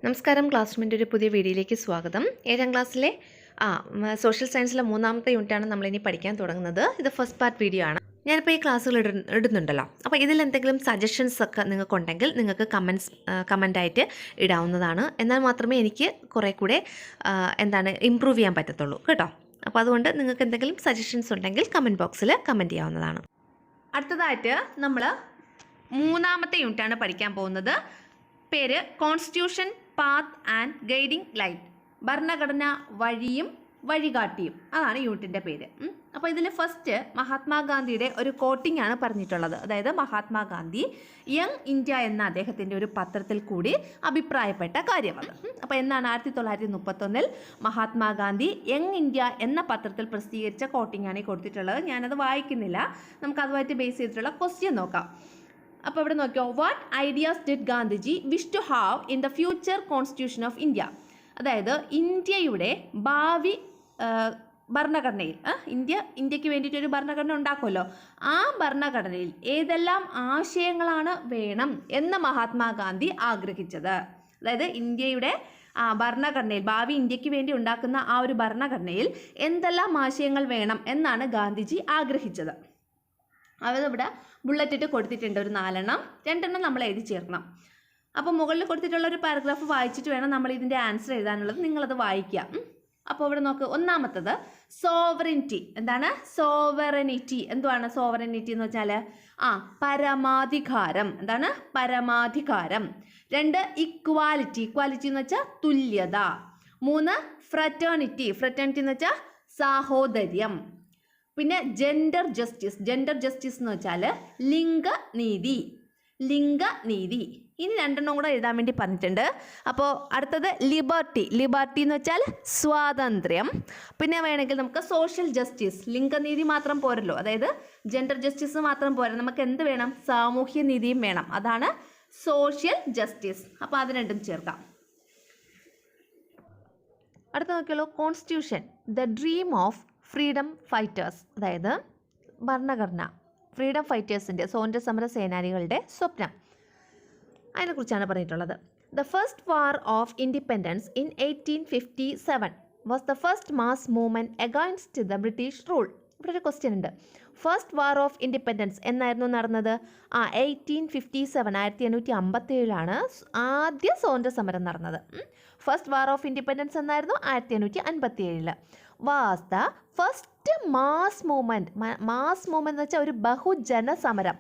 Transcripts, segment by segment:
നമസ്കാരം. ക്ലാസ് റൂമിൻ്റെ ഒരു പുതിയ വീഡിയോയിലേക്ക് സ്വാഗതം. 7ാം ക്ലാസ്സിലെ സോഷ്യൽ സയൻസിലെ 3ാമത്തെ യൂണിറ്റാണ് നമ്മളിനി പഠിക്കാൻ തുടങ്ങുന്നത്. ഇത് ഫസ്റ്റ് പാർട്ട് വീഡിയോ ആണ്. ഞാനിപ്പോൾ ഈ ക്ലാസ്സുകൾ ഇടുന്നുണ്ടല്ലോ. അപ്പോൾ ഇതിൽ എന്തെങ്കിലും സജഷൻസ് ഒക്കെ നിങ്ങൾക്കുണ്ടെങ്കിൽ നിങ്ങൾക്ക് കമൻ്റായിട്ട് ഇടാവുന്നതാണ്. എന്നാൽ മാത്രമേ എനിക്ക് കുറേ കൂടെ ഇമ്പ്രൂവ് ചെയ്യാൻ പറ്റത്തുള്ളൂ കേട്ടോ. അപ്പോൾ അതുകൊണ്ട് നിങ്ങൾക്ക് എന്തെങ്കിലും സജഷൻസ് ഉണ്ടെങ്കിൽ കമൻറ്റ് ബോക്സിൽ കമൻറ്റ് ചെയ്യാവുന്നതാണ്. അടുത്തതായിട്ട് നമ്മൾ 3ാമത്തെ യൂണിറ്റാണ് പഠിക്കാൻ പോകുന്നത്. പേര് constitution path and guiding light, ഭരണഘടന വഴിയും വഴികാട്ടിയും, അതാണ് യൂണിറ്റിൻ്റെ പേര്. അപ്പോൾ ഇതിൽ ഫസ്റ്റ് മഹാത്മാഗാന്ധിയുടെ ഒരു കോട്ടിംഗ് ആണ് പറഞ്ഞിട്ടുള്ളത്. അതായത് മഹാത്മാഗാന്ധി യങ് ഇന്ത്യ എന്ന അദ്ദേഹത്തിൻ്റെ ഒരു പത്രത്തിൽ കൂടി അഭിപ്രായപ്പെട്ട കാര്യമാണ്. അപ്പോൾ എന്നാണ് 1931 മഹാത്മാഗാന്ധി യങ് ഇന്ത്യ എന്ന പത്രത്തിൽ പ്രസിദ്ധീകരിച്ച കോട്ടിംഗ് ആണ് ഈ കൊടുത്തിട്ടുള്ളത്. ഞാനത് വായിക്കുന്നില്ല, നമുക്ക് അതുമായിട്ട് ബേസ് ചെയ്തിട്ടുള്ള ക്വസ്റ്റ്യൻ നോക്കാം. അപ്പോൾ ഇവിടെ നോക്കിയോ, what ideas did Gandhiji wish to have in the future constitution of India. അതായത് ഇന്ത്യയുടെ ഭാവി ഭരണഘടനയിൽ ഇന്ത്യക്ക് വേണ്ടിയിട്ടൊരു ഭരണഘടന ഉണ്ടാക്കുമല്ലോ, ആ ഭരണഘടനയിൽ ഏതെല്ലാം ആശയങ്ങളാണ് വേണം എന്ന് മഹാത്മാഗാന്ധി ആഗ്രഹിച്ചത്. അതായത് ഇന്ത്യയുടെ ഭരണഘടനയിൽ, ഭാവി ഇന്ത്യക്ക് വേണ്ടി ഉണ്ടാക്കുന്ന ആ ഒരു ഭരണഘടനയിൽ എന്തെല്ലാം ആശയങ്ങൾ വേണം എന്നാണ് ഗാന്ധിജി ആഗ്രഹിച്ചത്. അതിവിടെ ബുള്ളറ്റ് ഇട്ട് കൊടുത്തിട്ടുണ്ട്, ഒരു 4 2 നമ്മൾ എഴുതി ചേർക്കണം. അപ്പോൾ മുകളിൽ കൊടുത്തിട്ടുള്ള ഒരു പാരഗ്രാഫ് വായിച്ചിട്ട് വേണം നമ്മൾ ഇതിൻ്റെ ആൻസർ എഴുതാനുള്ളത്. നിങ്ങളത് വായിക്കുക. അപ്പോൾ ഇവിടെ നോക്ക്, ഒന്നാമത്തത് സോവറിനിറ്റി. എന്താണ് സോവറിനിറ്റി? എന്തുവാണ് സോവറിനിറ്റി എന്ന് വെച്ചാൽ? പരമാധികാരം. എന്താണ് പരമാധികാരം. 2 ഇക്വാലിറ്റി. ഇക്വാലിറ്റി എന്ന് വെച്ചാൽ തുല്യത. 3 ഫ്രറ്റേണിറ്റി. ഫ്രറ്റേണിറ്റി എന്ന് വെച്ചാൽ സാഹോദര്യം. പിന്നെ ജെൻഡർ ജസ്റ്റിസ്. ജെൻഡർ ജസ്റ്റിസ് എന്ന് വെച്ചാൽ ലിംഗനീതി. ലിംഗനീതി. ഇനി 2 കൂടെ എഴുതാൻ വേണ്ടി പറഞ്ഞിട്ടുണ്ട്. അപ്പോൾ അടുത്തത് ലിബർട്ടി. ലിബർട്ടി എന്ന് വെച്ചാൽ സ്വാതന്ത്ര്യം. പിന്നെ വേണമെങ്കിൽ നമുക്ക് സോഷ്യൽ ജസ്റ്റിസ്. ലിംഗനീതി മാത്രം പോരല്ലോ, അതായത് ജെൻഡർ ജസ്റ്റിസ് മാത്രം പോരാ, നമുക്ക് എന്ത് വേണം? സാമൂഹ്യ നീതിയും വേണം. അതാണ് സോഷ്യൽ ജസ്റ്റിസ്. അപ്പോൾ അത് 2 ചേർക്കാം. അടുത്ത നോക്കിയാലോ, constitution the dream of freedom fighters. അതായത് ഭരണഘടന ഫ്രീഡം ഫൈറ്റേഴ്സിൻ്റെ, സ്വാതന്ത്ര്യ സമര സേനാനികളുടെ സ്വപ്നം. അതിനെക്കുറിച്ചാണ് പറഞ്ഞിട്ടുള്ളത്. The first war of independence in 1857 was the first mass movement against the British rule. ഇവിടെ ഒരു ക്വസ്റ്റ്യൻ ഉണ്ട്. ഫസ്റ്റ് വാർ ഓഫ് ഇൻഡിപെൻഡൻസ് എന്നായിരുന്നു നടന്നത്? 1857, 1857 ആദ്യ സ്വാതന്ത്ര്യ സമരം നടന്നത്. ഫസ്റ്റ് വാർ ഓഫ് ഇൻഡിപെൻഡൻസ് എന്നായിരുന്നു 1857. Was the first mass movement. Mass movement എന്ന് വെച്ചാൽ ഒരു ബഹുജന സമരം.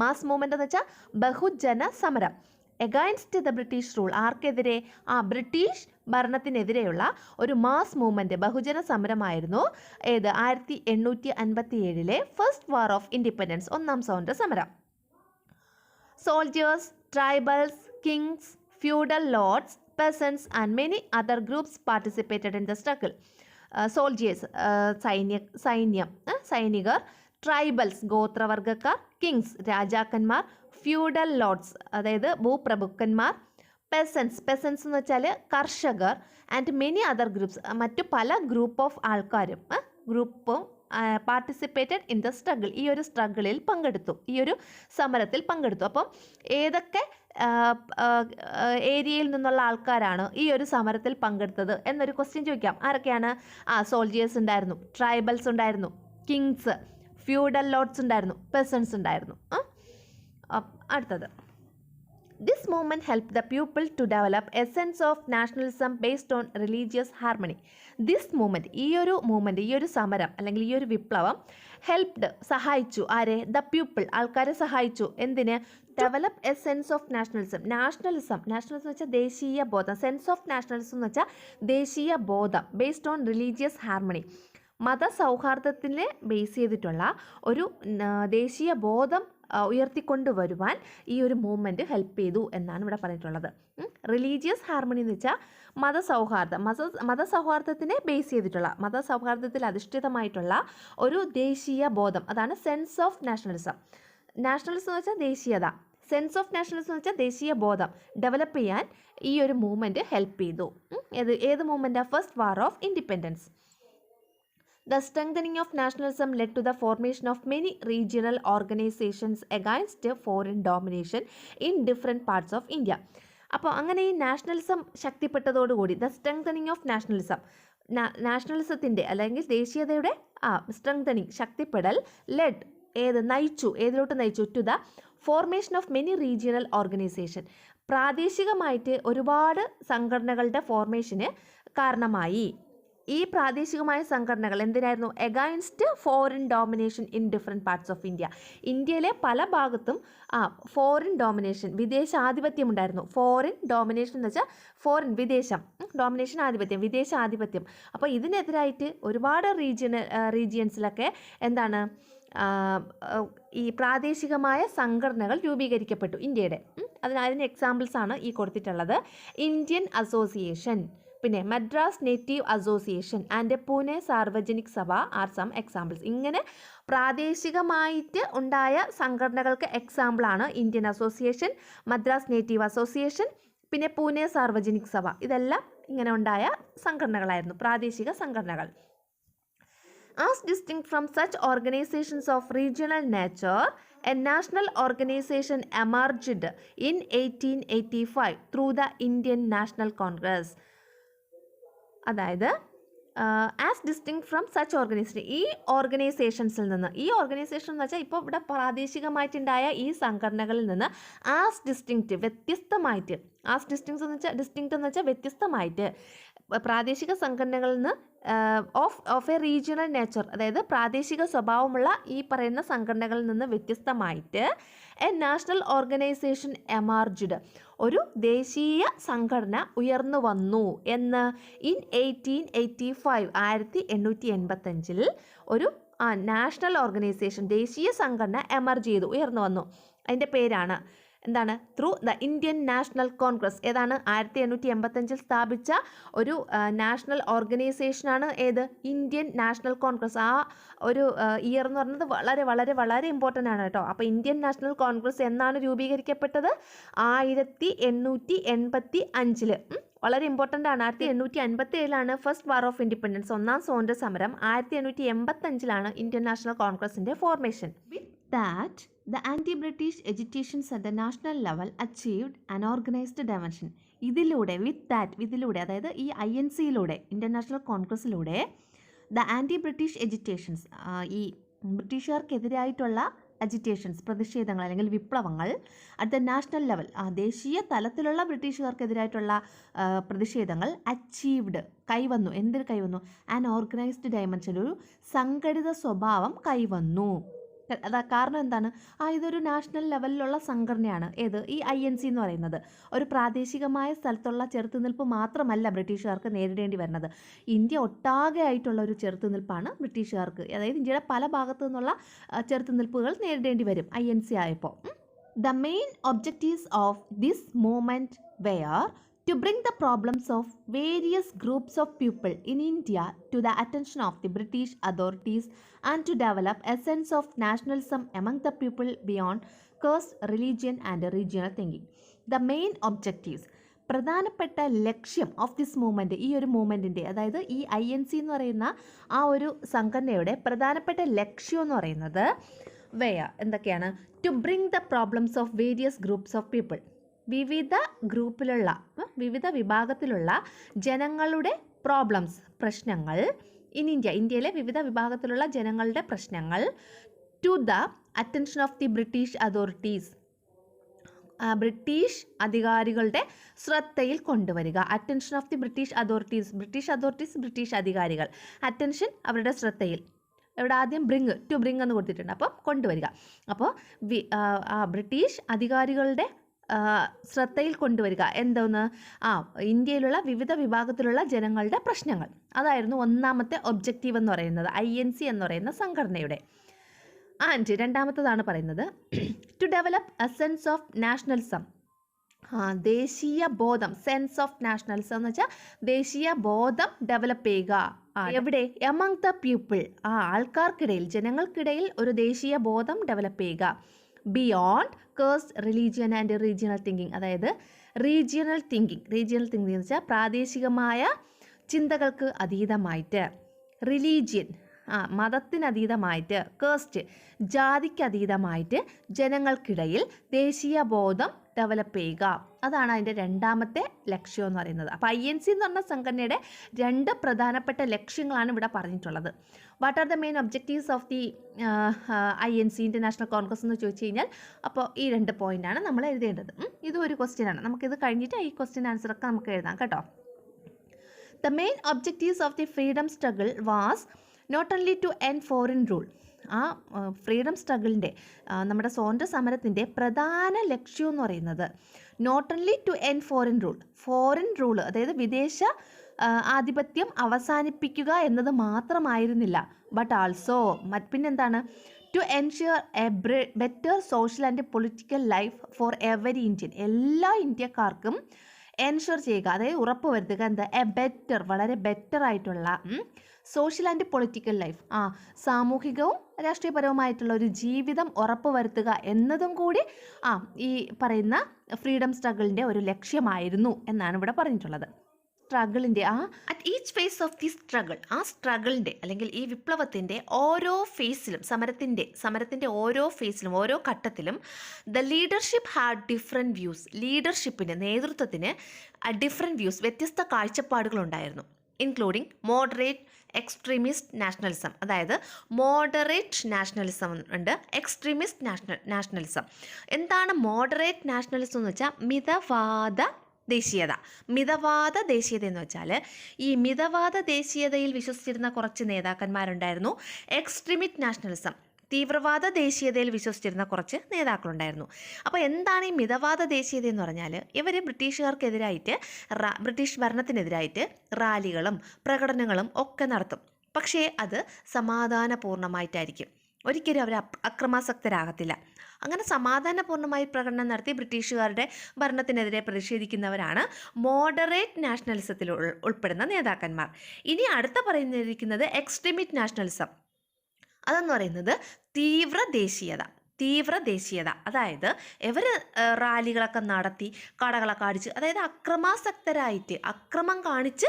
മാസ് മൂവ്മെൻറ്റ് എന്ന് വെച്ചാൽ ബഹുജന സമരം. Against the British rule. ആർക്കെതിരെ? ബ്രിട്ടീഷ് ഭരണത്തിനെതിരെയുള്ള ഒരു മാസ് മൂവ്മെൻറ്റ്, ബഹുജന സമരമായിരുന്നു ഏത്? 1857 ഫസ്റ്റ് വാർ ഓഫ് ഇൻഡിപെൻഡൻസ്, ഒന്നാം സ്വാതന്ത്ര്യ സമരം. Soldiers, tribals, Kings, feudal Lord's, പെസൻസ് and many other groups participated in the struggle. Soldiers സൈനികർ, ട്രൈബൽസ് ഗോത്രവർഗക്കാർ, കിങ്സ് രാജാക്കന്മാർ, ഫ്യൂഡൽ ലോർഡ്സ് അതായത് ഭൂപ്രഭുക്കന്മാർ, പെസൻസ് എന്ന് വെച്ചാൽ കർഷകർ, ആൻഡ് മെനി അതർ ഗ്രൂപ്പ്സ് മറ്റു പല ഗ്രൂപ്പ് ഓഫ് ആൾക്കാരും ഗ്രൂപ്പും പാർട്ടിസിപ്പേറ്റഡ് ഇൻ ദ സ്ട്രഗിൾ. ഈ ഒരു സ്ട്രഗിളിൽ പങ്കെടുത്തു, ഈ ഒരു സമരത്തിൽ പങ്കെടുത്തു. അപ്പം ഏതൊക്കെ ഏരിയയിൽ നിന്നുള്ള ആൾക്കാരാണ് ഈ ഒരു സമരത്തിൽ പങ്കെടുത്തത് എന്നൊരു ക്വസ്റ്റ്യൻ ചോദിക്കാം. ആരൊക്കെയാണ്? സോൾജേഴ്സ് ഉണ്ടായിരുന്നു, ട്രൈബൽസ് ഉണ്ടായിരുന്നു, കിങ്സ്, ഫ്യൂഡൽ ലോർഡ്സ് ഉണ്ടായിരുന്നു, പെസൻസ് ഉണ്ടായിരുന്നു. അടുത്തത്, this movement help the people to develop a sense of nationalism based on religious harmony. This movement, ഈ ഒരു സമരം അല്ലെങ്കിൽ ഈ ഒരു വിപ്ലവം ഹെൽപ്ഡ് സഹായിച്ചു. ആരെ? ദ പീപ്പിൾ, ആൾക്കാരെ സഹായിച്ചു. എന്തിന്? Develop a sense of nationalism. Nationalism എന്ന് വെച്ചാൽ ദേശീയ ബോധം. സെൻസ് ഓഫ് നാഷണലിസം എന്ന് വെച്ചാൽ ദേശീയ ബോധം. ബേസ്ഡ് ഓൺ റിലീജിയസ് ഹാർമണി, മതസൗഹാർദ്ദത്തിനെ ബേസ് ചെയ്തിട്ടുള്ള ഒരു ദേശീയ ബോധം ഉയർത്തിക്കൊണ്ടുവരുവാൻ ഈ ഒരു മൂവ്മെൻറ്റ് ഹെൽപ്പ് ചെയ്തു എന്നാണ് ഇവിടെ പറഞ്ഞിട്ടുള്ളത്. റിലീജിയസ് ഹാർമണി എന്ന് വെച്ചാൽ മതസൗഹാർദ്ദത്തിനെ ബേസ് ചെയ്തിട്ടുള്ള, മതസൗഹാർദ്ദത്തിൽ അധിഷ്ഠിതമായിട്ടുള്ള ഒരു ദേശീയ ബോധം, അതാണ് സെൻസ് ഓഫ് നാഷണലിസം. നാഷണലിസം എന്ന് വെച്ചാൽ ദേശീയത, സെൻസ് ഓഫ് നാഷണലിസം എന്ന് വെച്ചാൽ ദേശീയ ബോധം ഡെവലപ്പ് ചെയ്യാൻ ഈ ഒരു മൂവ്മെൻറ്റ് ഹെൽപ്പ് ചെയ്തു. ഏത് മൂവ്മെൻറ്റാണ്? First war of independence. The strengthening of nationalism led to the formation of many regional organizations against foreign domination in different parts of India. അപ്പോൾ അങ്ങനെ ഈ നാഷണലിസം ശക്തിപ്പെട്ടതോടുകൂടി ദ സ്ട്രെങ്തനിങ് ഓഫ് നാഷണലിസം, നാഷണലിസത്തിൻ്റെ അല്ലെങ്കിൽ ദേശീയതയുടെ സ്ട്രെങ്തനിങ് ശക്തിപ്പെടൽ ഏതിലോട്ട് നയിച്ചു to the formation of many regional organisation, പ്രാദേശികമായിട്ട് ഒരുപാട് സംഘടനകളുടെ ഫോർമേഷന് കാരണമായി. ഈ പ്രാദേശികമായ സംഘടനകൾ എന്തിനായിരുന്നു? Against foreign domination in different parts of India. ഇന്ത്യയിലെ പല ഭാഗത്തും ഫോറിൻ ഡോമിനേഷൻ, വിദേശാധിപത്യം ഉണ്ടായിരുന്നു. ഫോറിൻ ഡോമിനേഷൻ എന്ന് വെച്ചാൽ വിദേശം, ഡോമിനേഷൻ ആധിപത്യം, വിദേശാധിപത്യം. അപ്പോൾ ഇതിനെതിരായിട്ട് ഒരുപാട് റീജിയൻസിലൊക്കെ എന്താണ് ഈ പ്രാദേശികമായ സംഘടനകൾ രൂപീകരിക്കപ്പെട്ടു ഇന്ത്യയുടെ. അതിന് എക്സാമ്പിൾസാണ് ഈ കൊടുത്തിട്ടുള്ളത്. ഇന്ത്യൻ അസോസിയേഷൻ, പിന്നെ Madras native association and Pune Sarvajanik സഭ ആർ സം എക്സാമ്പിൾസ്. ഇങ്ങനെ പ്രാദേശികമായിട്ട് ഉണ്ടായ സംഘടനകൾക്ക് എക്സാമ്പിളാണ് Indian association, Madras native association, പിന്നെ പൂനെ സാർവജനിക് സഭ. ഇതെല്ലാം ഇങ്ങനെ ഉണ്ടായ സംഘടനകളായിരുന്നു, പ്രാദേശിക സംഘടനകൾ. As distinct from such organizations of regional nature, a national organization emerged in 1885 through the Indian National Congress. അതായത് as distinct from such organisation, ഈ ഓർഗനൈസേഷൻസിൽ നിന്ന്, ഈ ഓർഗനൈസേഷൻ എന്ന് വെച്ചാൽ ഇപ്പോൾ ഇവിടെ പ്രാദേശികമായിട്ടുണ്ടായ ഈ സംഘടനകളിൽ നിന്ന് ആസ് ഡിസ്റ്റിങ്ക്റ്റ് വ്യത്യസ്തമായിട്ട്, ഡിസ്റ്റിങ്ക്റ്റ് എന്ന് വെച്ചാൽ വ്യത്യസ്തമായിട്ട് പ്രാദേശിക സംഘടനകളിൽ നിന്ന് ഓഫ് എ റീജിയണൽ നേച്ചർ, അതായത് പ്രാദേശിക സ്വഭാവമുള്ള ഈ പറയുന്ന സംഘടനകളിൽ നിന്ന് വ്യത്യസ്തമായിട്ട് എ നാഷണൽ ഓർഗനൈസേഷൻ എമർജ്ഡ്, ഒരു ദേശീയ സംഘടന ഉയർന്നു വന്നു എന്ന് ഇൻ 1885 1885 ഒരു നാഷണൽ ഓർഗനൈസേഷൻ, ദേശീയ സംഘടന എമർജ് ചെയ്തു, ഉയർന്നു വന്നു. അതിൻ്റെ പേരാണ് എന്താണ്? Through the Indian national Congress. ഏതാണ്? 1885 സ്ഥാപിച്ച ഒരു നാഷണൽ ഓർഗനൈസേഷനാണ് ഏത്? Indian national Congress. ആ ഒരു ഇയർ എന്ന് പറയുന്നത് വളരെ വളരെ വളരെ ഇമ്പോർട്ടൻ്റ് ആണ് കേട്ടോ. അപ്പോൾ ഇന്ത്യൻ നാഷണൽ കോൺഗ്രസ് എന്നാണ് രൂപീകരിക്കപ്പെട്ടത്? 1885. വളരെ ഇമ്പോർട്ടൻ്റ് ആണ്. 1857 ഫസ്റ്റ് വാർ ഓഫ് ഇൻഡിപെൻഡൻസ്, ഒന്നാം സ്വാതന്ത്ര്യ സമരം. 1885 ഇന്ത്യൻ നാഷണൽ കോൺഗ്രസിൻ്റെ formation. With that the anti-British agitations at the national level achieved an organized dimension. ഇതിലൂടെ അതായത് ഈ INC-യിലൂടെ, ഇൻ്റർനാഷണൽ കോൺഗ്രസ്സിലൂടെ ദ ആൻറ്റി ബ്രിട്ടീഷ് എജിറ്റേഷൻസ്, ഈ ബ്രിട്ടീഷുകാർക്കെതിരായിട്ടുള്ള അജിറ്റേഷൻസ്, പ്രതിഷേധങ്ങൾ അല്ലെങ്കിൽ വിപ്ലവങ്ങൾ അറ്റ് ദ നാഷണൽ ലെവൽ, ദേശീയ തലത്തിലുള്ള ബ്രിട്ടീഷുകാർക്കെതിരായിട്ടുള്ള പ്രതിഷേധങ്ങൾ അച്ചീവ്ഡ്, കൈവന്നു. എന്തിന് കൈവന്നു? ആൻ ഓർഗനൈസ്ഡ് ഡയമെൻഷൻ, ഒരു സംഘടിത സ്വഭാവം കൈവന്നു. കാരണം എന്താണ്? ഇതൊരു നാഷണൽ ലെവലിലുള്ള സംഘടനയാണ്. ഏത്? ഈ INC എന്ന് പറയുന്നത് ഒരു പ്രാദേശികമായ സ്ഥലത്തുള്ള ചെറുത്തുനിൽപ്പ് മാത്രമല്ല ബ്രിട്ടീഷുകാർക്ക് നേരിടേണ്ടി വരുന്നത്. ഇന്ത്യ ഒട്ടാകെ ആയിട്ടുള്ള ഒരു ചെറുത്തുനിൽപ്പാണ് ബ്രിട്ടീഷുകാർക്ക്, അതായത് ഇന്ത്യയുടെ പല ഭാഗത്തു നിന്നുള്ള ചെറുത്തുനിൽപ്പുകൾ നേരിടേണ്ടി വരും INC ആയപ്പോൾ. The main objectives of this movement were to bring the problems of various groups of people in India to the attention of the British authorities and to develop a sense of nationalism among the people beyond caste, religion and regional thinking. The main objectives, പ്രധാനപ്പെട്ട ലക്ഷ്യം of this movement, ഈ ഒരു മൂവ്മെൻറ്റിൻ്റെ, അതായത് ഈ INC എന്ന് പറയുന്ന ആ ഒരു സംഘടനയുടെ പ്രധാനപ്പെട്ട ലക്ഷ്യം എന്ന് പറയുന്നത് എന്തൊക്കെയാണ്? To bring the problems of various groups of people, വിവിധ വിഭാഗത്തിലുള്ള ജനങ്ങളുടെ പ്രോബ്ലംസ്, പ്രശ്നങ്ങൾ ഇന്ത്യയിലെ വിവിധ വിഭാഗത്തിലുള്ള ജനങ്ങളുടെ പ്രശ്നങ്ങൾ to the attention of the British authorities, British അധികാരികളുടെ ശ്രദ്ധയിൽ കൊണ്ടുവരിക. Attention of the British authorities, British അധികാരികൾ, അറ്റൻഷൻ അവരുടെ ശ്രദ്ധയിൽ. ഇവിടെ ആദ്യം ബ്രിങ് എന്ന് കൊടുത്തിട്ടുണ്ട്, അപ്പം കൊണ്ടുവരിക. അപ്പോൾ ബ്രിട്ടീഷ് അധികാരികളുടെ ശ്രദ്ധയിൽ കൊണ്ടുവരിക. എന്തോന്ന്? ഇന്ത്യയിലുള്ള വിവിധ വിഭാഗത്തിലുള്ള ജനങ്ങളുടെ പ്രശ്നങ്ങൾ. അതായിരുന്നു ഒന്നാമത്തെ ഒബ്ജക്റ്റീവ് എന്ന് പറയുന്നത് INC എന്ന് പറയുന്ന സംഘടനയുടെ. ആൻഡ് രണ്ടാമത്തതാണ് പറയുന്നത് to develop a sense of nationalism, ദേശീയ ബോധം. സെൻസ് ഓഫ് നാഷണലിസം എന്ന് വെച്ചാൽ ദേശീയ ബോധം ഡെവലപ്പ് ചെയ്യുക. എവിടെ? എമംഗ് ദ പീപ്പിൾ, ആൾക്കാർക്കിടയിൽ, ജനങ്ങൾക്കിടയിൽ ഒരു ദേശീയ ബോധം ഡെവലപ്പ് ചെയ്യുക. Beyond cast, religion and regional thinking, അതായത് റീജിയണൽ തിങ്കിങ് എന്ന് വെച്ചാൽ പ്രാദേശികമായ ചിന്തകൾക്ക് അതീതമായിട്ട്. റിലീജിയൻ മതത്തിനതീതമായിട്ട് കേസ്റ്റ് ജാതിക്കതീതമായിട്ട് ജനങ്ങൾക്കിടയിൽ ദേശീയ ബോധം ഡെവലപ്പ് ചെയ്യുക. അതാണ് അതിൻ്റെ രണ്ടാമത്തെ ലക്ഷ്യം എന്ന് പറയുന്നത്. അപ്പോൾ INC എന്ന് പറഞ്ഞ സംഘടനയുടെ 2 പ്രധാനപ്പെട്ട ലക്ഷ്യങ്ങളാണ് ഇവിടെ പറഞ്ഞിട്ടുള്ളത്. What are the main objectives of the INC international Congress എന്ന് ചോദിച്ചു കഴിഞ്ഞാൽ അപ്പോൾ ഈ 2 പോയിൻ്റാണ് നമ്മൾ എഴുതേണ്ടത്. ഇതും ഒരു ക്വസ്റ്റ്യനാണ്. നമുക്കിത് കഴിഞ്ഞിട്ട് ഈ ക്വസ്റ്റ്യൻ ആൻസറൊക്കെ നമുക്ക് എഴുതാം കേട്ടോ. The main objectives of the freedom struggle was not only to end foreign rule. ആ ഫ്രീഡം സ്ട്രഗിളിൻ്റെ നമ്മുടെ സ്വാതന്ത്ര്യ സമരത്തിൻ്റെ പ്രധാന ലക്ഷ്യം എന്ന് പറയുന്നത് not only to end foreign rule അതായത് വിദേശ ആധിപത്യം അവസാനിപ്പിക്കുക എന്നത് മാത്രമായിരുന്നില്ല. ബട്ട് ആൾസോ പിന്നെന്താണ് to ensure a better social and political life for every Indian. എല്ലാ ഇന്ത്യക്കാർക്കും എൻഷുർ ചെയ്യുക, അതായത് ഉറപ്പ് വരുത്തുക ബെറ്റർ വളരെ ബെറ്റർ ആയിട്ടുള്ള സോഷ്യൽ ആൻഡ് പൊളിറ്റിക്കൽ ലൈഫ്, സാമൂഹികവും രാഷ്ട്രീയപരവുമായിട്ടുള്ള ഒരു ജീവിതം ഉറപ്പ് വരുത്തുക എന്നതും കൂടി ഈ പറയുന്ന ഫ്രീഡം സ്ട്രഗിളിൻ്റെ ഒരു ലക്ഷ്യമായിരുന്നു എന്നാണ് ഇവിടെ പറഞ്ഞിട്ടുള്ളത്. സ്ട്രഗിളിൻ്റെ at each phase of the struggle, ആ സ്ട്രഗിളിൻ്റെ അല്ലെങ്കിൽ ഈ വിപ്ലവത്തിൻ്റെ ഓരോ ഫേസിലും സമരത്തിൻ്റെ ഓരോ ഫേസിലും ഓരോ ഘട്ടത്തിലും the leadership had different views. ലീഡർഷിപ്പിന് നേതൃത്വത്തിന് ഡിഫറെൻറ്റ് വ്യൂസ് വ്യത്യസ്ത കാഴ്ചപ്പാടുകളുണ്ടായിരുന്നു. ഇൻക്ലൂഡിങ് മോഡറേറ്റ് എക്സ്ട്രീമിസ്റ്റ് നാഷണലിസം, അതായത് മോഡറേറ്റ് നാഷണലിസം ഉണ്ട്, എക്സ്ട്രീമിസ്റ്റ് നാഷണലിസം. എന്താണ് മോഡറേറ്റ് നാഷണലിസം എന്ന് വെച്ചാൽ മിതവാദ ദേശീയത. മിതവാദ ദേശീയത എന്ന് വെച്ചാൽ ഈ മിതവാദ ദേശീയതയിൽ വിശ്വസിച്ചിരുന്ന കുറച്ച് നേതാക്കന്മാരുണ്ടായിരുന്നു. എക്സ്ട്രീമിസ്റ്റ് നാഷണലിസം തീവ്രവാദ ദേശീയതയിൽ വിശ്വസിച്ചിരുന്ന കുറച്ച് നേതാക്കളുണ്ടായിരുന്നു. അപ്പോൾ എന്താണ് ഈ മിതവാദ ദേശീയത എന്ന് പറഞ്ഞാൽ ഇവർ ബ്രിട്ടീഷുകാർക്കെതിരായിട്ട് ബ്രിട്ടീഷ് ഭരണത്തിനെതിരായിട്ട് റാലികളും പ്രകടനങ്ങളും ഒക്കെ നടത്തും. പക്ഷേ അത് സമാധാനപൂർണ്ണമായിട്ടായിരിക്കും. ഒരിക്കലും അവർ അക്രമാസക്തരാകത്തില്ല. അങ്ങനെ സമാധാനപൂർണ്ണമായി പ്രകടനം നടത്തി ബ്രിട്ടീഷുകാരുടെ ഭരണത്തിനെതിരെ പ്രതിഷേധിക്കുന്നവരാണ് മോഡറേറ്റ് നാഷണലിസത്തിൽ ഉൾപ്പെടുന്ന നേതാക്കന്മാർ. ഇനി അടുത്ത പറയുന്നിരിക്കുന്നത് എക്സ്ട്രീമിസ്റ്റ് നാഷണലിസം. അതെന്ന് പറയുന്നത് തീവ്ര ദേശീയത, അതായത് ഇവർ റാലികളൊക്കെ നടത്തി കടകളൊക്കെ അടിച്ച്, അതായത് അക്രമം കാണിച്ച്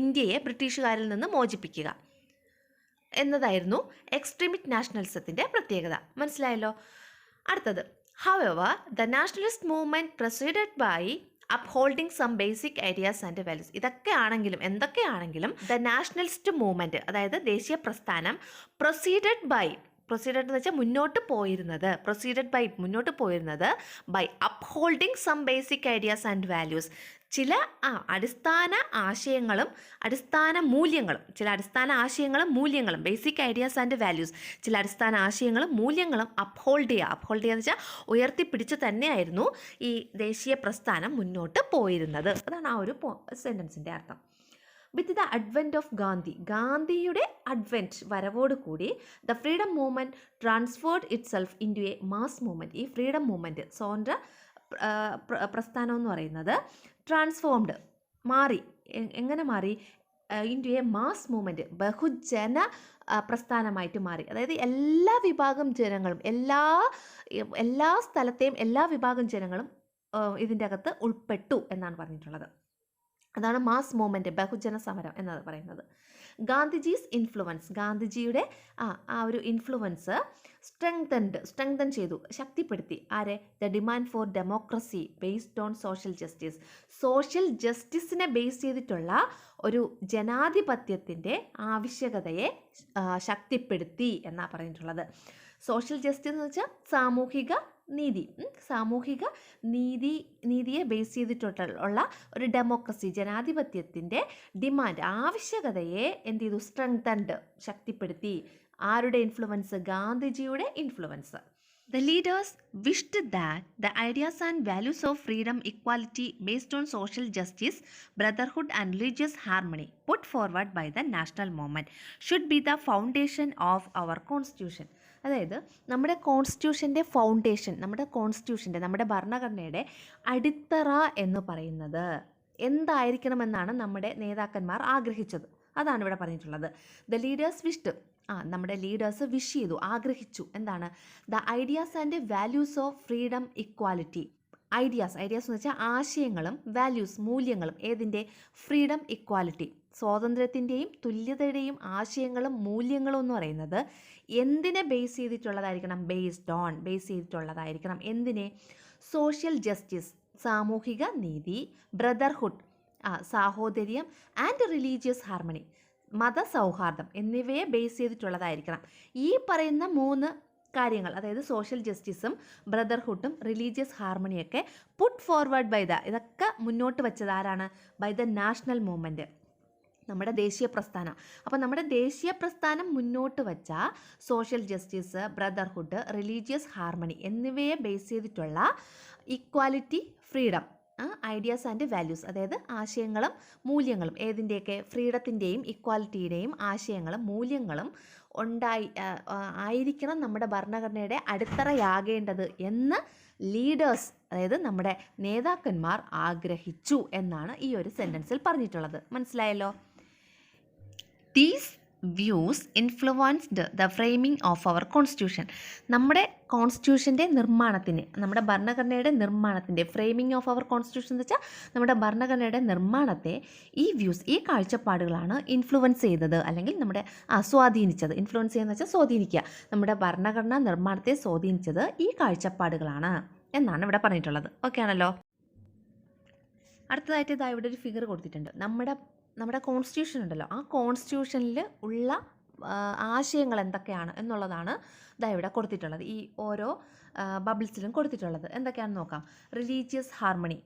ഇന്ത്യയെ ബ്രിട്ടീഷുകാരിൽ നിന്ന് മോചിപ്പിക്കുക എന്നതായിരുന്നു എക്സ്ട്രീമിസ്റ്റ് നാഷണലിസത്തിൻ്റെ പ്രത്യേകത. മനസ്സിലായല്ലോ. അടുത്തത്, however the nationalist movement proceeded by upholding some basic ideas and values. എന്തൊക്കെയാണെങ്കിലും ദ നാഷണലിസ്റ്റ് മൂവ്മെൻറ്റ്, അതായത് ദേശീയ പ്രസ്ഥാനം പ്രൊസീഡഡ് എന്ന് വെച്ചാൽ മുന്നോട്ട് പോയിരുന്നത് by upholding some basic ideas and values. ചില അടിസ്ഥാന ആശയങ്ങളും മൂല്യങ്ങളും ബേസിക് ഐഡിയാസ് ആൻഡ് വാല്യൂസ്, ചില അടിസ്ഥാന ആശയങ്ങളും മൂല്യങ്ങളും അപ്ഹോൾഡ് ചെയ്യുക എന്ന് വെച്ചാൽ ഉയർത്തിപ്പിടിച്ച് തന്നെയായിരുന്നു ഈ ദേശീയ പ്രസ്ഥാനം മുന്നോട്ട് പോയിരുന്നത്. അതാണ് ആ ഒരു സെൻറ്റൻസിൻ്റെ അർത്ഥം. വിത്ത് ദ അഡ്വെൻറ്റ് ഓഫ് ഗാന്ധിയുടെ വരവോട് കൂടി the freedom movement transferred itself into a mass movement. ഈ ഫ്രീഡം മൂവ്മെൻറ്റ് സ്വാതന്ത്ര്യ പ്രസ്ഥാനം എന്ന് പറയുന്നത് ട്രാൻസ്ഫോംഡ് എങ്ങനെ മാറി into a mass movement, ബഹുജന പ്രസ്ഥാനമായിട്ട് മാറി. അതായത് എല്ലാ വിഭാഗം ജനങ്ങളും എല്ലാ സ്ഥലത്തെയും എല്ലാ വിഭാഗം ജനങ്ങളും ഇതിൻ്റെ അകത്ത് ഉൾപ്പെട്ടു എന്നാണ് പറഞ്ഞിട്ടുള്ളത്. അതാണ് മാസ് മൂവ്മെൻറ്റ്, ബഹുജന സമരം എന്നത് പറയുന്നത്. ഗാന്ധിജിയുടെ ആ ഒരു ഇൻഫ്ലുവൻസ് സ്ട്രെങ്തൻ ചെയ്തു, ശക്തിപ്പെടുത്തി. The demand for democracy based on social ജസ്റ്റിസിനെ ബേസ് ചെയ്തിട്ടുള്ള ഒരു ജനാധിപത്യത്തിൻ്റെ ആവശ്യകതയെ ശക്തിപ്പെടുത്തി എന്നാണ് പറഞ്ഞിട്ടുള്ളത്. സോഷ്യൽ ജസ്റ്റിസ് എന്ന് വെച്ചാൽ സാമൂഹിക നീതിയെ ബേസ് ചെയ്തിട്ടുള്ള ഒരു ഡെമോക്രസി, ജനാധിപത്യത്തിൻ്റെ ഡിമാൻഡ്, ആവശ്യകതയെ എന്ത് ചെയ്തു? സ്ട്രെങ്തൻഡ്, ശക്തിപ്പെടുത്തി. ആരുടെ ഇൻഫ്ലുവൻസ്? ഗാന്ധിജിയുടെ influence. The leaders wished that the ideas and values of freedom, equality based on social justice, brotherhood and religious harmony put forward by the national movement should be the foundation of our constitution. അതായത് നമ്മുടെ കോൺസ്റ്റിറ്റ്യൂഷൻ്റെ foundation, നമ്മുടെ ഭരണഘടനയുടെ അടിത്തറ എന്ന് പറയുന്നത് എന്തായിരിക്കണമെന്നാണ് നമ്മുടെ നേതാക്കന്മാർ ആഗ്രഹിച്ചത്. അതാണ് ഇവിടെ പറഞ്ഞിട്ടുള്ളത്. ദ ലീഡേഴ്സ് വിഷ്ഡ്, നമ്മുടെ ലീഡേഴ്സ് വിഷ് ചെയ്തു, ആഗ്രഹിച്ചു. എന്താണ്? The ideas and values of freedom, equality. Ideas എന്ന് വെച്ചാൽ ആശയങ്ങളും വാല്യൂസ് മൂല്യങ്ങളും ഏതിൻ്റെ ഫ്രീഡം ഇക്വാലിറ്റി സ്വാതന്ത്ര്യത്തിൻ്റെയും തുല്യതയുടെയും ആശയങ്ങളും മൂല്യങ്ങളും എന്ന് പറയുന്നത് എന്തിനെ ബേസ് ചെയ്തിട്ടുള്ളതായിരിക്കണം? ബേസ് ചെയ്തിട്ടുള്ളതായിരിക്കണം. എന്തിനെ? സോഷ്യൽ ജസ്റ്റിസ് സാമൂഹിക നീതി, ബ്രദർഹുഡ് സാഹോദര്യം, ആൻഡ് റിലീജിയസ് ഹാർമണി മതസൗഹാർദ്ദം എന്നിവയെ ബേസ് ചെയ്തിട്ടുള്ളതായിരിക്കണം. ഈ പറയുന്ന 3 കാര്യങ്ങൾ, അതായത് സോഷ്യൽ ജസ്റ്റിസും ബ്രദർഹുഡും റിലീജിയസ് ഹാർമണിയൊക്കെ പുട്ട് ഫോർവേഡ് ബൈ ഇതൊക്കെ മുന്നോട്ട് വെച്ചത് ആരാണ്? ബൈ ദ നാഷണൽ മൂവ്മെൻറ്റ്, നമ്മുടെ ദേശീയ പ്രസ്ഥാനം. അപ്പോൾ നമ്മുടെ ദേശീയ പ്രസ്ഥാനം മുന്നോട്ട് വച്ച social justice, brotherhood, religious harmony എന്നിവയെ ബേസ് ചെയ്തിട്ടുള്ള equality, freedom, ideas and values, അതായത് ആശയങ്ങളും മൂല്യങ്ങളും ഏതിൻ്റെയൊക്കെ? ഫ്രീഡത്തിൻ്റെയും ഇക്വാലിറ്റിയുടെയും ആശയങ്ങളും മൂല്യങ്ങളും ആയിരിക്കണം നമ്മുടെ ഭരണഘടനയുടെ അടിത്തറയാകേണ്ടത് എന്ന് ലീഡേഴ്സ്, അതായത് നമ്മുടെ നേതാക്കന്മാർ ആഗ്രഹിച്ചു എന്നാണ് ഈ ഒരു സെൻറ്റൻസിൽ പറഞ്ഞിട്ടുള്ളത്. മനസ്സിലായല്ലോ? These views influenced the framing of our constitution. നമ്മുടെ കോൺസ്റ്റിറ്റ്യൂഷൻ്റെ നിർമ്മാണത്തിന്, നമ്മുടെ ഭരണഘടനയുടെ നിർമ്മാണത്തിൻ്റെ ഫ്രെയിമിംഗ് ഓഫ് അവർ കോൺസ്റ്റിറ്റ്യൂഷൻ എന്ന് വെച്ചാൽ നമ്മുടെ ഭരണഘടനയുടെ നിർമ്മാണത്തെ ഈ വ്യൂസ്, ഈ കാഴ്ചപ്പാടുകളാണ് ഇൻഫ്ലുവൻസ് ചെയ്തത്, അല്ലെങ്കിൽ നമ്മുടെ സ്വാധീനിച്ചത്. ഇൻഫ്ലുവൻസ് ചെയ്യുന്ന വെച്ചാൽ സ്വാധീനിക്കുക. നമ്മുടെ ഭരണഘടനാ നിർമ്മാണത്തെ സ്വാധീനിച്ചത് ഈ കാഴ്ചപ്പാടുകളാണ് എന്നാണ് ഇവിടെ പറഞ്ഞിട്ടുള്ളത്. ഓക്കെ ആണല്ലോ? അടുത്തതായിട്ട് ഇതാ ഇവിടെ ഒരു ഫിഗർ കൊടുത്തിട്ടുണ്ട്. നമ്മുടെ കോൺസ്റ്റിറ്റ്യൂഷൻ ഉണ്ടല്ലോ, ആ കോൺസ്റ്റിറ്റ്യൂഷനിൽ ഉള്ള ആശയങ്ങൾ എന്തൊക്കെയാണ് എന്നുള്ളതാണ് ഇതാ ഇവിടെ കൊടുത്തിട്ടുള്ളത്. ഈ ഓരോ ബബിൾസിലും കൊടുത്തിട്ടുള്ളത് എന്തൊക്കെയാണെന്ന് നോക്കാം. റിലീജിയസ് ഹാർമണി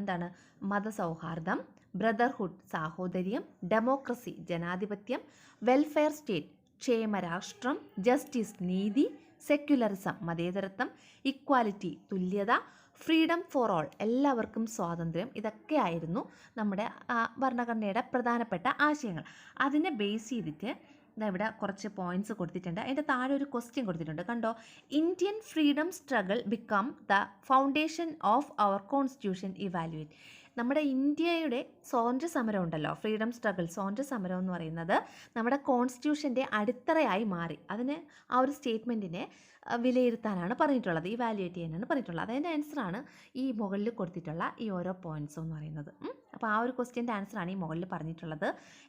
എന്താണ്? മതസൗഹാർദ്ദം. ബ്രദർഹുഡ് സാഹോദര്യം. ഡെമോക്രസി ജനാധിപത്യം. വെൽഫെയർ സ്റ്റേറ്റ് ക്ഷേമരാഷ്ട്രം. ജസ്റ്റിസ് നീതി. സെക്യുലറിസം മതേതരത്വം. ഇക്വാലിറ്റി തുല്യത. ഫ്രീഡം ഫോർ ഓൾ എല്ലാവർക്കും സ്വാതന്ത്ര്യം. ഇതൊക്കെയായിരുന്നു നമ്മുടെ ഭരണഘടനയുടെ പ്രധാനപ്പെട്ട ആശയങ്ങൾ. അതിനെ ബേസ് ചെയ്തിട്ട് ഇവിടെ കുറച്ച് പോയിന്റ്സ് കൊടുത്തിട്ടുണ്ട്. അതിൻ്റെ താഴെ ഒരു ക്വസ്റ്റ്യൻ കൊടുത്തിട്ടുണ്ട്, കണ്ടോ? Indian freedom struggle become the foundation of our constitution evaluate. നമ്മുടെ ഇന്ത്യയുടെ സ്വാതന്ത്ര്യ സമരം ഉണ്ടല്ലോ, ഫ്രീഡം സ്ട്രഗിൾ, സ്വാതന്ത്ര്യ സമരം എന്ന് പറയുന്നത് നമ്മുടെ കോൺസ്റ്റിറ്റ്യൂഷൻ്റെ അടിത്തറയായി മാറി. അതിന് ആ ഒരു സ്റ്റേറ്റ്മെൻറ്റിനെ വിലയിരുത്താനാണ് പറഞ്ഞിട്ടുള്ളത്, ഇവാലുവേറ്റ് ചെയ്യാനാണ് പറഞ്ഞിട്ടുള്ളത്. അതിൻ്റെ ആൻസറാണ് ഈ മുകളിൽ കൊടുത്തിട്ടുള്ള ഈ ഓരോ പോയിൻറ്റ്സും എന്ന് പറയുന്നത്. അപ്പോൾ ആ ഒരു ക്വസ്റ്റ്യൻ്റെ ആൻസറാണ് ഈ മുകളിൽ പറഞ്ഞിട്ടുള്ളത്.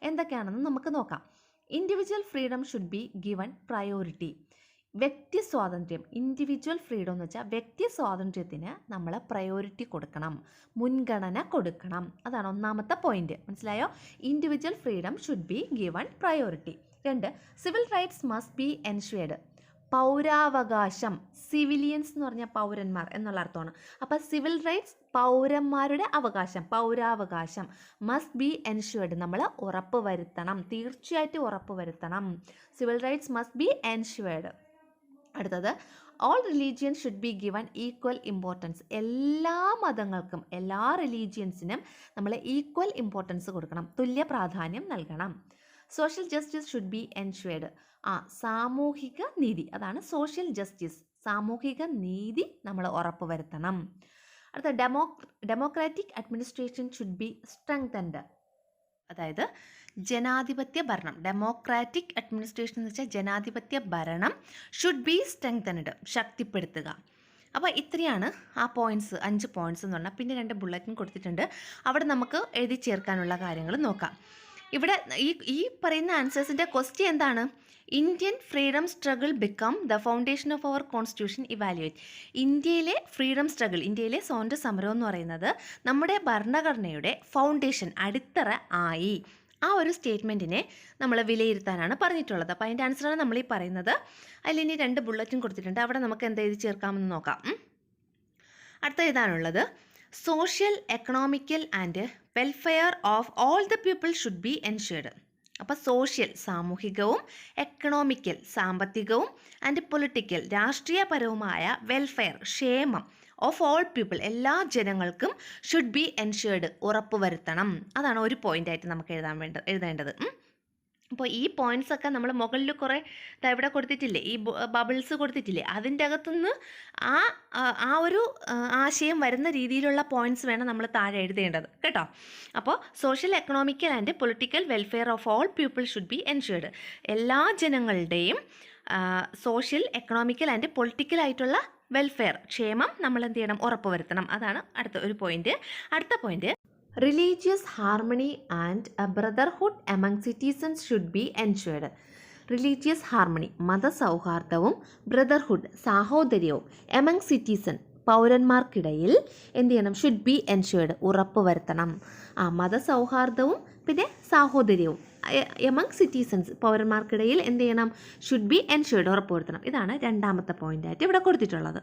എന്തൊക്കെയാണെന്ന് നമുക്ക് നോക്കാം. Individual freedom should be given priority. വ്യക്തി സ്വാതന്ത്ര്യം, ഇൻഡിവിജ്വൽ ഫ്രീഡം എന്ന് വെച്ചാൽ വ്യക്തി സ്വാതന്ത്ര്യത്തിന് നമ്മൾ പ്രയോറിറ്റി കൊടുക്കണം, മുൻഗണന കൊടുക്കണം. അതാണ് ഒന്നാമത്തെ പോയിന്റ്. മനസ്സിലായോ? Individual freedom should be given priority. 2, civil rights must be ensured. പൗരാവകാശം, സിവിലിയൻസ് എന്ന് പറഞ്ഞാൽ പൗരന്മാർ എന്നുള്ള അർത്ഥമാണ്. അപ്പോൾ സിവിൽ റൈറ്റ്സ് പൗരന്മാരുടെ അവകാശം, പൗരാവകാശം മസ്റ്റ് ബി എൻഷ്വേർഡ്, നമ്മൾ ഉറപ്പ് വരുത്തണം, തീർച്ചയായിട്ടും ഉറപ്പ് വരുത്തണം. Civil rights must be ensured. അടുത്തത്, all religion should be given equal importance. എല്ലാ മതങ്ങൾക്കും, എല്ലാ റിലീജിയൻസിനും നമ്മൾ ഈക്വൽ ഇമ്പോർട്ടൻസ് കൊടുക്കണം, തുല്യ പ്രാധാന്യം നൽകണം. Social justice should be ensured. സാമൂഹിക നീതി, അതാണ് സോഷ്യൽ ജസ്റ്റിസ്, സാമൂഹിക നീതി നമ്മൾ ഉറപ്പ് വരുത്തണം. അടുത്ത, democratic administration should be strengthened. അതായത് ജനാധിപത്യ ഭരണം, ഡെമോക്രാറ്റിക് അഡ്മിനിസ്ട്രേഷൻ എന്ന് വെച്ചാൽ ജനാധിപത്യ ഭരണം ഷുഡ് ബി സ്ട്രെങ്തൻഡ്, ശക്തിപ്പെടുത്തുക. അപ്പോൾ ഇത്രയാണ് ആ പോയിൻറ്റ്സ്, 5 പോയിൻറ്റ്സ് എന്ന് പറഞ്ഞാൽ. പിന്നെ 2 ബുള്ളറ്റിൻ കൊടുത്തിട്ടുണ്ട്, അവിടെ നമുക്ക് എഴുതി ചേർക്കാനുള്ള കാര്യങ്ങൾ നോക്കാം. ഇവിടെ ഈ പറയുന്ന ആൻസേഴ്സിൻ്റെ ക്വസ്റ്റ്യൻ എന്താണ്? Indian freedom struggle become the foundation of our constitution evaluate. ഇന്ത്യയിലെ ഫ്രീഡം സ്ട്രഗിൾ, ഇന്ത്യയിലെ സ്വാതന്ത്ര്യ സമരം എന്ന് പറയുന്നത് നമ്മുടെ ഭരണഘടനയുടെ ഫൗണ്ടേഷൻ, അടിത്തറ ആയി. ആ ഒരു സ്റ്റേറ്റ്മെൻറ്റിനെ നമ്മൾ വിലയിരുത്താനാണ് പറഞ്ഞിട്ടുള്ളത്. അപ്പോൾ അതിൻ്റെ ആൻസറാണ് നമ്മൾ ഈ പറയുന്നത്. അതിൽ ഇനി 2 ബുള്ളറ്റും കൊടുത്തിട്ടുണ്ട്, അവിടെ നമുക്ക് എന്ത് എഴുതി ചേർക്കാമെന്ന് നോക്കാം. അടുത്ത ഇതാണുള്ളത്, social economical and welfare of all the people should be ensured. അപ്പോൾ സോഷ്യൽ സാമൂഹികവും, എക്കണോമിക്കൽ സാമ്പത്തികവും, ആൻഡ് പൊളിറ്റിക്കൽ രാഷ്ട്രീയപരവുമായ വെൽഫെയർ ക്ഷേമം ഓഫ് ഓൾ പീപ്പിൾ എല്ലാ ജനങ്ങൾക്കും ഷുഡ് ബി എൻഷ്വേർഡ് ഉറപ്പുവരുത്തണം. അതാണ് ഒരു പോയിൻ്റായിട്ട് നമുക്ക് എഴുതേണ്ടത്. അപ്പോൾ ഈ പോയിൻറ്റ്സ് ഒക്കെ നമ്മൾ മുകളിൽ കുറേ ഇവിടെ കൊടുത്തിട്ടില്ലേ, ഈ ബബിൾസ് കൊടുത്തിട്ടില്ലേ, അതിൻ്റെ അകത്തുനിന്ന് ആ ഒരു ആശയം വരുന്ന രീതിയിലുള്ള പോയിൻറ്റ്സ് വേണം നമ്മൾ താഴെ എഴുതേണ്ടത് കേട്ടോ. അപ്പോൾ social economical and political welfare of all people should be ensured. എല്ലാ ജനങ്ങളുടെയും സോഷ്യൽ എക്കണോമിക്കൽ ആൻഡ് പൊളിറ്റിക്കൽ ആയിട്ടുള്ള വെൽഫെയർ, ക്ഷേമം നമ്മൾ എന്ത് ചെയ്യണം, ഉറപ്പുവരുത്തണം. അതാണ് അടുത്ത ഒരു പോയിന്റ്. അടുത്ത point, religious harmony and brotherhood among citizens should be ensured. Religious harmony, മതസൗഹാർദ്ദവും, ബ്രദർഹുഡ്, സാഹോദര്യവും, എമംഗ് സിറ്റിസൺ, പൗരന്മാർക്കിടയിൽ എന്ത് ചെയ്യണം, ഷുഡ് ബി എൻഷുർഡ്, ഉറപ്പുവരുത്തണം. മതസൗഹാർദ്ദവും പിന്നെ സാഹോദര്യവും എമംഗ് സിറ്റിസൺസ്, പൗരന്മാർക്കിടയിൽ എന്ത് ചെയ്യണം, ഷുഡ് ബി എൻഷുർഡ്, ഉറപ്പുവരുത്തണം. ഇതാണ് രണ്ടാമത്തെ പോയിന്റായിട്ട് ഇവിടെ കൊടുത്തിട്ടുള്ളത്.